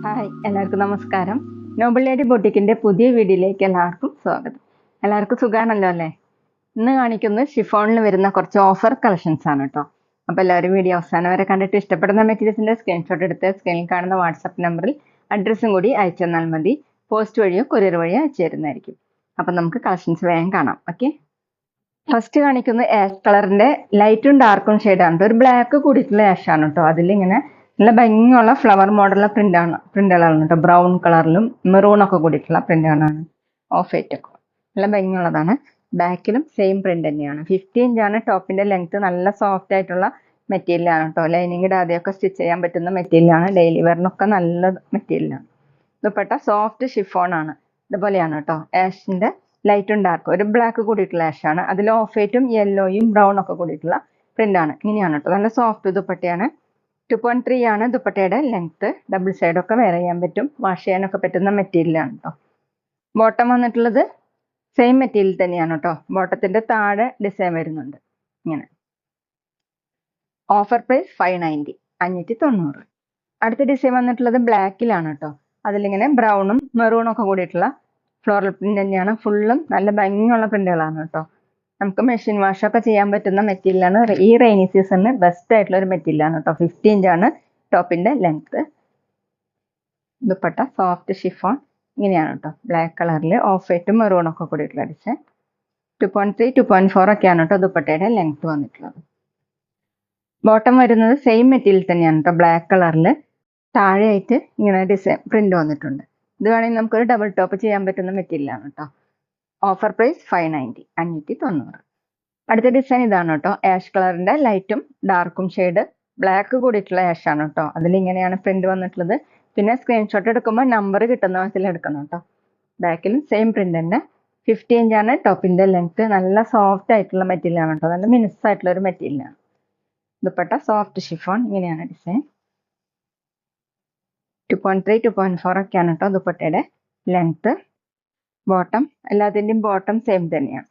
Hi, എല്ലാവർക്കും നമസ്കാരം. Noble lady ബൊട്ടിക്കിന്റെ പുതിയ വീഡിയോയിലേക്ക് എല്ലാവർക്കും സ്വാഗതം. എല്ലാവർക്കും സുഖാണല്ലോ അല്ലേ? ഇന്ന് കാണിക്കുന്നത് ഷിഫോണിൽ വരുന്ന കുറച്ച് ഓഫർ കളക്ഷൻസ് ആണ് കേട്ടോ. അപ്പോൾ എല്ലാവരും വീഡിയോ അവസാനം വരെ കണ്ടിട്ട് ഇഷ്ടപ്പെടുന്ന മെറ്റീരിയൽസിന്റെ സ്ക്രീൻഷോട്ട് എടുത്ത് സ്ക്രീനിൽ കാണുന്ന വാട്സപ്പ് നമ്പറിൽ അഡ്രസ്സും കൂടി അയച്ചു തന്നാൽ മതി. പോസ്റ്റ് വഴിയോ കൊറിയർ വഴിയോ അയച്ചു തരുന്നതായിരിക്കും. അപ്പം നമുക്ക് കളക്ഷൻസ് വേഗം കാണാം. ഓക്കെ, ഫസ്റ്റ് കാണിക്കുന്നത് ആഷ് കളറിന്റെ ലൈറ്റും ഡാർക്കും ഷെയ്ഡാണ്. ഒരു ബ്ലാക്ക് കൂടിയിട്ടുള്ള ആഷ് ആണ് കേട്ടോ. അതിലിങ്ങനെ നല്ല ഭംഗിയുള്ള ഫ്ലവർ മോഡലുള്ള പ്രിന്റുകളാണ് കേട്ടോ. ബ്രൗൺ കളറിലും മെറൂൺ ഒക്കെ കൂടിയിട്ടുള്ള പ്രിന്റുകളാണ്. ഓഫ് വൈറ്റ് ഒക്കെ നല്ല ഭംഗിയുള്ളതാണ്. ബാക്കിലും സെയിം പ്രിന്റ് തന്നെയാണ്. 50 ഇഞ്ചാണ് ടോപ്പിന്റെ ലെങ്ത്. നല്ല സോഫ്റ്റ് ആയിട്ടുള്ള മെറ്റീരിയലാണ് കേട്ടോ. ലൈനിങ് ഇടാതെയൊക്കെ സ്റ്റിച്ച് ചെയ്യാൻ പറ്റുന്ന മെറ്റീരിയലാണ്. ഡെയിലി വെയറിനൊക്കെ നല്ല മെറ്റീരിയലാണ്. ദുപ്പട്ട സോഫ്റ്റ് ഷിഫോൺ ആണ്. ഇതുപോലെയാണ് കേട്ടോ. ആഷിന്റെ ലൈറ്റും ഡാർക്കും ഒരു ബ്ലാക്ക് കൂടിയിട്ടുള്ള ആഷാണ്. അതിൽ ഓഫ് വൈറ്റും യെല്ലോയും ബ്രൗൺ ഒക്കെ കൂടിയിട്ടുള്ള പ്രിന്റാണ്. ഇങ്ങനെയാണ് കേട്ടോ. നല്ല സോഫ്റ്റ് ദുപ്പട്ടയാണ്. 2.3 ആണ് ദുപ്പട്ടയുടെ ലെങ്ത്. ഡബിൾ സൈഡൊക്കെ വെയർ ചെയ്യാൻ പറ്റും. വാഷ് ചെയ്യാനൊക്കെ പറ്റുന്ന മെറ്റീരിയലാണ് കേട്ടോ. ബോട്ടം വന്നിട്ടുള്ളത് സെയിം മെറ്റീരിയൽ തന്നെയാണ് കേട്ടോ. ബോട്ടത്തിന്റെ താഴെ ഡിസൈൻ വരുന്നുണ്ട് ഇങ്ങനെ. Offer price 590, 590. അടുത്ത ഡിസൈൻ വന്നിട്ടുള്ളത് ബ്ലാക്കിലാണ് കേട്ടോ. അതിലിങ്ങനെ ബ്രൗണും മെറൂണും ഒക്കെ കൂടിയിട്ടുള്ള ഫ്ലോറൽ പ്രിന്റ് തന്നെയാണ്. ഫുള്ളും നല്ല ഭംഗിയുള്ള പ്രിന്റുകളാണ് കേട്ടോ. നമുക്ക് മെഷീൻ വാഷ് ഒക്കെ ചെയ്യാൻ പറ്റുന്ന മെറ്റീരിയലാണ്. ഈ റെയിനി സീസണിന് ബെസ്റ്റ് ആയിട്ടുള്ള ഒരു മെറ്റീരിയലാണ് കേട്ടോ. 50 ഇഞ്ചാണ് ടോപ്പിന്റെ ലെങ്ത്. ദുപ്പട്ട സോഫ്റ്റ് ഷിഫോൺ ഇങ്ങനെയാണ് കേട്ടോ. ബ്ലാക്ക് കളറിൽ ഓഫ് വൈറ്റും മെറൂണും ഒക്കെ കൂടിയിട്ടുള്ള ഡിസൈൻ. 2.3, 2.4 ഒക്കെയാണ് കേട്ടോ ദുപ്പട്ടയുടെ ലെങ്ത് വന്നിട്ടുള്ളത്. ബോട്ടം വരുന്നത് സെയിം മെറ്റീരിയൽ തന്നെയാണ് കേട്ടോ. ബ്ലാക്ക് കളറിൽ താഴെയായിട്ട് ഇങ്ങനെ ഡിസൈൻ പ്രിന്റ് വന്നിട്ടുണ്ട്. ഇത് വേണമെങ്കിൽ നമുക്കൊരു ഡബിൾ ടോപ്പ് ചെയ്യാൻ പറ്റുന്ന മെറ്റീരിയലാണ് കേട്ടോ. Offer price 590, 590. അടുത്ത ഡിസൈൻ ഇതാണ് കേട്ടോ. ആഷ് കളറിന്റെ ലൈറ്റും ഡാർക്കും ഷെയ്ഡ് ബ്ലാക്ക് കൂടിയിട്ടുള്ള ആഷ് ആണ് കേട്ടോ. അതിലിങ്ങനെയാണ് പ്രിന്റ് വന്നിട്ടുള്ളത്. പിന്നെ സ്ക്രീൻഷോട്ട് എടുക്കുമ്പോൾ നമ്പർ കിട്ടുന്ന വിധത്തിൽ എടുക്കണം കേട്ടോ. ബാക്കിലും സെയിം പ്രിന്റ് തന്നെ. 50 ഇഞ്ചാണ് ടോപ്പിന്റെ ലെങ്ത്. നല്ല സോഫ്റ്റ് ആയിട്ടുള്ള മെറ്റീരിയലാണ് കേട്ടോ. നല്ല മിനുസ് ആയിട്ടുള്ള ഒരു മെറ്റീരിയലാണ്. ദുപ്പട്ട സോഫ്റ്റ് ഷിഫോൺ ഇങ്ങനെയാണ് ഡിസൈൻ. 2.3, 2.4 ഒക്കെയാണ് കേട്ടോ ദുപ്പട്ടയുടെ ലെങ്ത്. ബോട്ടം എല്ലാത്തിൻ്റെയും ബോട്ടം സെയിം തന്നെയാണ്.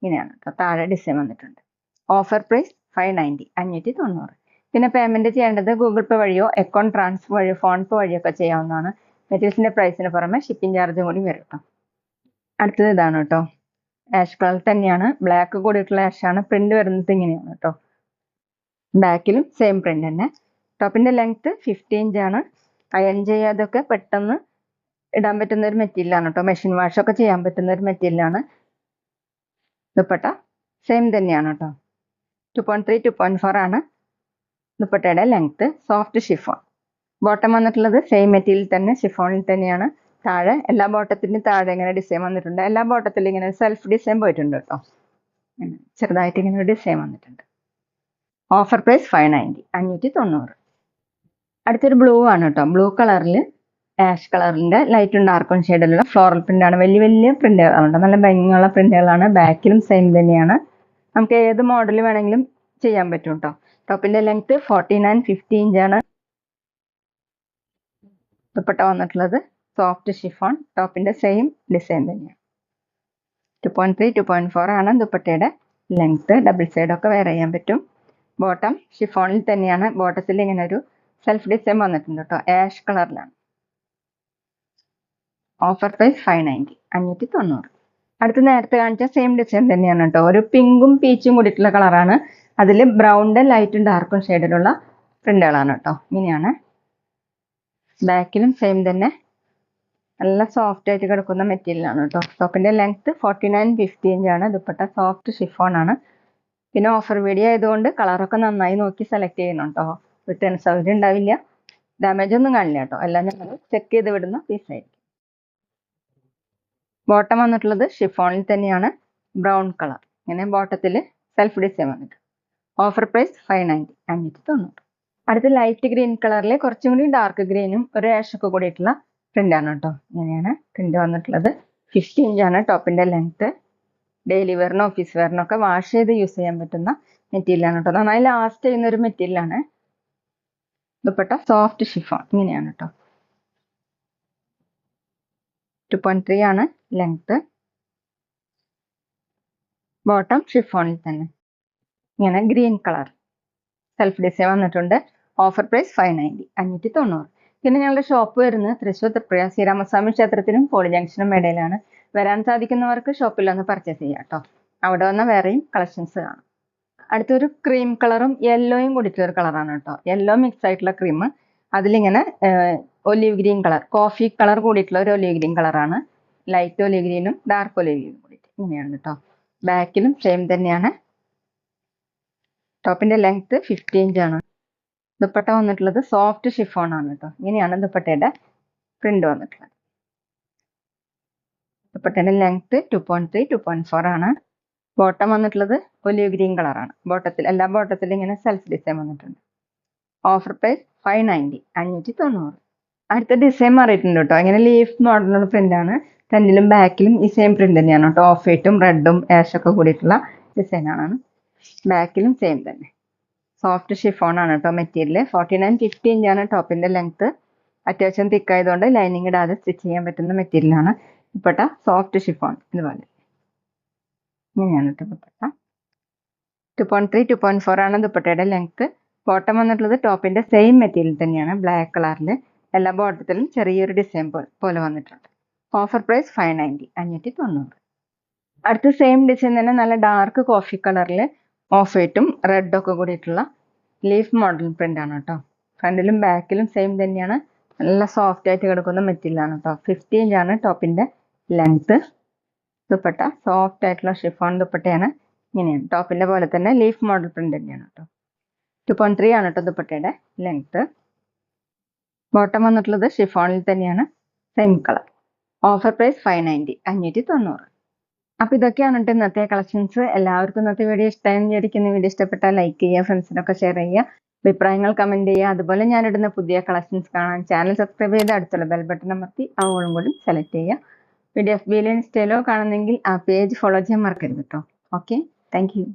ഇങ്ങനെയാണ് കേട്ടോ. താഴെ ഡിസൈൻ വന്നിട്ടുണ്ട്. Offer price 590, 590. പിന്നെ പേയ്മെന്റ് ചെയ്യേണ്ടത് ഗൂഗിൾ പേ വഴിയോ അക്കൗണ്ട് ട്രാൻസ്ഫർ വഴിയോ ഫോൺ പേ വഴിയോ ഒക്കെ ചെയ്യാവുന്നതാണ്. മെറ്റീരിയൽസിന്റെ പ്രൈസിന് പുറമെ ഷിപ്പിംഗ് ചാർജും കൂടി വരും കേട്ടോ. അടുത്തത് ഇതാണ് കേട്ടോ. ആഷ് കളർ തന്നെയാണ്. ബ്ലാക്ക് കൂടിയിട്ടുള്ള ആഷാണ്. പ്രിന്റ് വരുന്നത് ഇങ്ങനെയാണ് കേട്ടോ. ബാക്കിലും സെയിം പ്രിന്റ് തന്നെ. ടോപ്പിന്റെ ലെങ്ത് 50 ഇഞ്ചാണ്. അയൺ ചെയ്യാതൊക്കെ പെട്ടെന്ന് ഇടാൻ പറ്റുന്ന ഒരു മെറ്റീരിയലാണ് കേട്ടോ. മെഷീൻ വാഷ് ഒക്കെ ചെയ്യാൻ പറ്റുന്ന ഒരു മെറ്റീരിയലാണ്. ദുപ്പട്ട സെയിം തന്നെയാണ് കേട്ടോ. 2.3, 2.4 ആണ് ദുപ്പട്ടയുടെ ലെങ്ത്. Soft chiffon. ബോട്ടം വന്നിട്ടുള്ളത് സെയിം മെറ്റീരിയൽ തന്നെ, ഷിഫോണിൽ തന്നെയാണ്. താഴെ എല്ലാ ബോട്ടത്തിൻ്റെയും താഴെ ഇങ്ങനെ ഡിസൈൻ വന്നിട്ടുണ്ട്. എല്ലാ ബോട്ടത്തിലും ഇങ്ങനെ സെൽഫ് ഡിസൈൻ പോയിട്ടുണ്ട് കേട്ടോ. ചെറുതായിട്ട് ഇങ്ങനെ ഒരു ഡിസൈൻ വന്നിട്ടുണ്ട്. Offer price 590, 590. അടുത്തൊരു ബ്ലൂ ആണ് കേട്ടോ. ബ്ലൂ കളറിൽ ആഷ് കളറിന്റെ ലൈറ്റും ഡാർക്കും ഷെയ്ഡിലുള്ള ഫ്ലോറൽ പ്രിന്റ് ആണ്. വലിയ വലിയ പ്രിന്റുകളാണ്. നല്ല ഭംഗിയുള്ള പ്രിന്റുകളാണ്. ബാക്കിലും സെയിം തന്നെയാണ്. നമുക്ക് ഏത് മോഡൽ വേണമെങ്കിലും ചെയ്യാൻ പറ്റും കേട്ടോ. ടോപ്പിന്റെ ലെങ്ത് 49, 50 ഇഞ്ചാണ്. ദുപ്പട്ട വന്നിട്ടുള്ളത് സോഫ്റ്റ് ഷിഫോൺ. ടോപ്പിന്റെ സെയിം ഡിസൈൻ തന്നെയാണ്. 2.3, 2.4 ആണ് ദുപ്പട്ടയുടെ ലെങ്ത്. ഡബിൾ സൈഡ് ഒക്കെ വെയർ ചെയ്യാൻ പറ്റും. ബോട്ടം ഷിഫോണിൽ തന്നെയാണ്. ബോട്ടത്തിൽ ഇങ്ങനെ ഒരു സെൽഫ് ഡിസൈൻ വന്നിട്ടുണ്ട് കേട്ടോ. ആഷ് കളറിലാണ്. Offer price 590, 590. അടുത്ത് നേരത്തെ കാണിച്ച സെയിം ഡിസൈൻ തന്നെയാണ് കേട്ടോ. ഒരു പിങ്കും പീച്ചും കൂടിയിട്ടുള്ള കളറാണ്. അതിൽ ബ്രൗണിന്റെ ലൈറ്റും ഡാർക്കും ഷെയ്ഡിലുള്ള പ്രിന്റുകളാണ് കേട്ടോ. ഇങ്ങനെയാണ്. ബാക്കിലും സെയിം തന്നെ. നല്ല സോഫ്റ്റ് ആയിട്ട് കിടക്കുന്ന മെറ്റീരിയലാണ് കേട്ടോ. ടോപ്പിന്റെ ലെങ്ത് 49, 50 ഇഞ്ചാണ്. ദുപ്പട്ട സോഫ്റ്റ് ഷിഫോൺ ആണ്. പിന്നെ ഓഫർ വീഡിയോ ആയതുകൊണ്ട് കളറൊക്കെ നന്നായി നോക്കി സെലക്ട് ചെയ്യണം കേട്ടോ. റിട്ടേൺ സൗകര്യം ഉണ്ടാവില്ല. ഡാമേജ് ഒന്നും കാണില്ല കേട്ടോ. എല്ലാം ഞങ്ങൾ ചെക്ക് ചെയ്ത് വിടുന്ന പീസായിരിക്കും. ബോട്ടം വന്നിട്ടുള്ളത് ഷിഫോണിൽ തന്നെയാണ്. Brown colour. ഇങ്ങനെ ബോട്ടത്തിൽ സെൽഫ് ഡിസൈൻ വന്നിട്ട്. Offer price 590, 590. അടുത്ത ലൈറ്റ് ഗ്രീൻ കളറിൽ കുറച്ചും കൂടി ഡാർക്ക് ഗ്രീനും ഒരു ആഷ് ഒക്കെ കൂടിയിട്ടുള്ള പ്രിന്റ് ആണ് കേട്ടോ. ഇങ്ങനെയാണ് പ്രിന്റ് വന്നിട്ടുള്ളത്. 50 ഇഞ്ചാണ് ടോപ്പിന്റെ ലെങ്ത്. ഡെയിലി വെയറിനും ഓഫീസ് വെയറിനും ഒക്കെ വാഷ് ചെയ്ത് യൂസ് ചെയ്യാൻ പറ്റുന്ന മെറ്റീരിയലാണ് കേട്ടോ. നന്നായി ലാസ്റ്റ് ചെയ്യുന്ന ഒരു മെറ്റീരിയലാണ്. ദുപ്പട്ട സോഫ്റ്റ് ഷിഫോൺ ഇങ്ങനെയാണ് കേട്ടോ. 2.3 ആണ് ലെങ്ത്. ബോട്ടം ഷിഫോണിൽ തന്നെ ഇങ്ങനെ ഗ്രീൻ കളർ സെൽഫ് ഡിസൈൻ വന്നിട്ടുണ്ട്. Offer price 590 590. പിന്നെ ഞങ്ങളുടെ ഷോപ്പ് വരുന്നത് തൃശ്ശൂർ തൃപ്രയ ശ്രീരാമസ്വാമി ക്ഷേത്രത്തിനും പോളി ജംഗ്ഷനും ഇടയിലാണ്. വരാൻ സാധിക്കുന്നവർക്ക് ഷോപ്പിൽ ഒന്ന് പർച്ചേസ് ചെയ്യാം കേട്ടോ. അവിടെ വന്ന വേറെയും കളക്ഷൻസ് കാണാം. അടുത്തൊരു ക്രീം കളറും യെല്ലോയും കൂടിയിട്ടുള്ള ഒരു കളറാണ് കേട്ടോ. യെല്ലോ മിക്സ് ആയിട്ടുള്ള ക്രീം, അതിലിങ്ങനെ olive green colour, coffee colour കൂടിയിട്ടുള്ള ഒരു ഒലിവ് ഗ്രീൻ കളറാണ്. ലൈറ്റ് ഒലിവ് ഗ്രീനും ഡാർക്ക് ഒലിവ് ഗ്രീനും കൂടിയിട്ട് ഇങ്ങനെയാണ് കേട്ടോ. ബാക്കിലും സെയിം തന്നെയാണ്. ടോപ്പിന്റെ ലെങ്ത് 50 ഇഞ്ചാണ്. ദുപ്പട്ട വന്നിട്ടുള്ളത് സോഫ്റ്റ് ഷിഫോൺ ആണ് കേട്ടോ. ഇങ്ങനെയാണ് ദുപ്പട്ടയുടെ പ്രിന്റ് വന്നിട്ടുള്ളത്. ദുപ്പട്ടയുടെ ലെങ്ത് 2.3 2.4 ആണ്. ബോട്ടം വന്നിട്ടുള്ളത് ഒലിവ് ഗ്രീൻ കളറാണ്. എല്ലാ ബോട്ടത്തിലും ഇങ്ങനെ സെൽഫ് ഡിസൈൻ വന്നിട്ടുണ്ട്. Offer price 590 590. അടുത്ത ഡിസൈൻ മാറിയിട്ടുണ്ട് കേട്ടോ. ഇങ്ങനെ ലീഫ് മോഡലുള്ള പ്രിന്റ് ആണ്. ഫ്രണ്ടിലും ബാക്കിലും ഈ സെയിം പ്രിന്റ് തന്നെയാണ് കേട്ടോ. ഓഫ് വൈറ്റും റെഡും ആഷൊക്കെ കൂടിയിട്ടുള്ള ഡിസൈനാണ്. ബാക്കിലും സെയിം തന്നെ. സോഫ്റ്റ് ഷിഫോൺ ആണ് കേട്ടോ മെറ്റീരിയൽ. 49-50 ഇഞ്ചാണ് ടോപ്പിന്റെ ലെങ്ത്. അത്യാവശ്യം തിക്കായതുകൊണ്ട് ലൈനിങ് ഇടാതെ സ്റ്റിച്ച് ചെയ്യാൻ പറ്റുന്ന മെറ്റീരിയലാണ്. ദുപ്പട്ട സോഫ്റ്റ് ഷിഫോൺ ഇതുപോലെ ഇങ്ങനെയാണ് കേട്ടോ ദുപ്പട്ട. 2.3 2.4 ആണ് ദുപ്പട്ടയുടെ ലെങ്ത്. ബോട്ടം വന്നിട്ടുള്ളത് ടോപ്പിന്റെ സെയിം മെറ്റീരിയൽ തന്നെയാണ്, ബ്ലാക്ക് കളറിൽ. എല്ലാ ബോട്ടത്തിലും ചെറിയൊരു ഡിസൈൻ പോലെ വന്നിട്ടുണ്ട്. Offer price 590 590. അടുത്ത സെയിം ഡിസൈൻ തന്നെ നല്ല ഡാർക്ക് കോഫി കളറിൽ ഓഫ് വൈറ്റും റെഡും ഒക്കെ കൂടിയിട്ടുള്ള ലീഫ് മോഡൽ പ്രിന്റ് ആണ് കേട്ടോ. ഫ്രണ്ടിലും ബാക്കിലും സെയിം തന്നെയാണ്. നല്ല സോഫ്റ്റ് ആയിട്ട് കിടക്കുന്ന മെറ്റീരിയൽ ആണ് കേട്ടോ. 50 ഇഞ്ചാണ് ടോപ്പിന്റെ ലെങ്ത്. ദുപ്പട്ട സോഫ്റ്റ് ആയിട്ടുള്ള ഷിഫോൺ ദുപ്പട്ടയാണ്. ഇങ്ങനെയാണ് ടോപ്പിന്റെ പോലെ തന്നെ ലീഫ് മോഡൽ പ്രിന്റ് തന്നെയാണ് കേട്ടോ. 2.3 ആണ് കേട്ടോ ദുപ്പട്ടയുടെ ലെങ്ത്. ബോട്ടം വന്നിട്ടുള്ളത് ഷിഫോണിൽ തന്നെയാണ്, സെയിം കളർ. Offer price 590 590. അപ്പൊ ഇതൊക്കെയാണ് കേട്ടോ ഇന്നത്തെ കളക്ഷൻസ്. എല്ലാവർക്കും ഇന്നത്തെ വീഡിയോ ഇഷ്ടമായി വിചാരിക്കുന്നു. വീഡിയോ ഇഷ്ടപ്പെട്ടാൽ ലൈക്ക് ചെയ്യുക, ഫ്രണ്ട്സിനൊക്കെ ഷെയർ ചെയ്യുക, അഭിപ്രായങ്ങൾ കമന്റ് ചെയ്യുക. അതുപോലെ ഞാനിടുന്ന പുതിയ കളക്ഷൻസ് കാണാൻ ചാനൽ സബ്സ്ക്രൈബ് ചെയ്ത് അടുത്തുള്ള ബെൽ ബട്ടൺ അമർത്തി അവളും കൂടി സെലക്ട് ചെയ്യുക. വീഡിയോ FB ഇൻസ്റ്റയിലോ കാണുന്നെങ്കിൽ ആ പേജ് ഫോളോ ചെയ്യാൻ മറക്കരുത് കേട്ടോ. Okay, thank you.